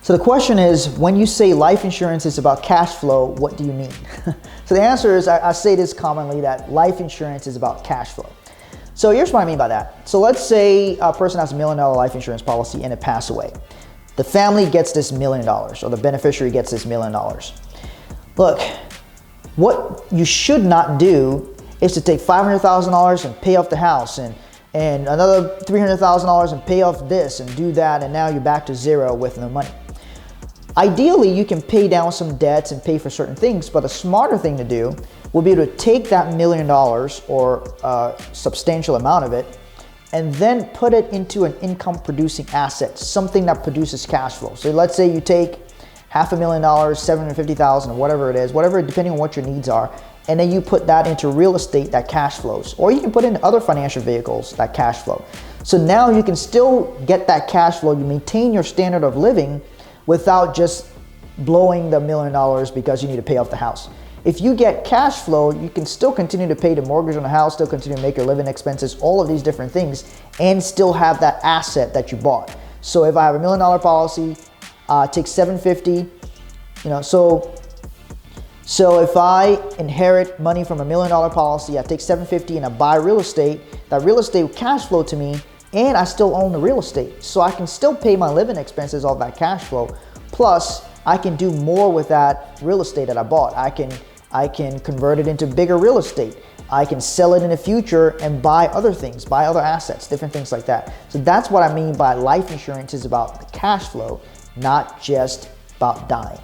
So the question is, when you say life insurance is about cash flow, what do you mean? So the answer is, I say this commonly, that life insurance is about cash flow. So here's what I mean by that. So let's say a person has $1 million life insurance policy and it passed away. The family gets this $1 million, or the beneficiary gets this $1 million. Look, what you should not do is to take $500,000 and pay off the house, and another $300,000 and pay off this and do that, and now you're back to zero with no money. Ideally, you can pay down some debts and pay for certain things, but a smarter thing to do will be to take that $1 million or a substantial amount of it and then put it into an income producing asset, something that produces cash flow. So let's say you take $500,000, $750,000, or whatever it is, whatever, depending on what your needs are, and then you put that into real estate that cash flows, or you can put in other financial vehicles that cash flow. So now you can still get that cash flow, you maintain your standard of living without just blowing the $1 million because you need to pay off the house. If you get cash flow, you can still continue to pay the mortgage on the house, still continue to make your living expenses, all of these different things, and still have that asset that you bought. So if I have $1 million policy, take $750, so if I inherit money from $1 million policy, I take $750 and I buy real estate, that real estate will cash flow to me, and I still own the real estate. So I can still pay my living expenses off that cash flow. Plus, I can do more with that real estate that I bought. I can convert it into bigger real estate. I can sell it in the future and buy other things, buy other assets, different things like that. So that's what I mean by life insurance is about the cash flow, not just about dying.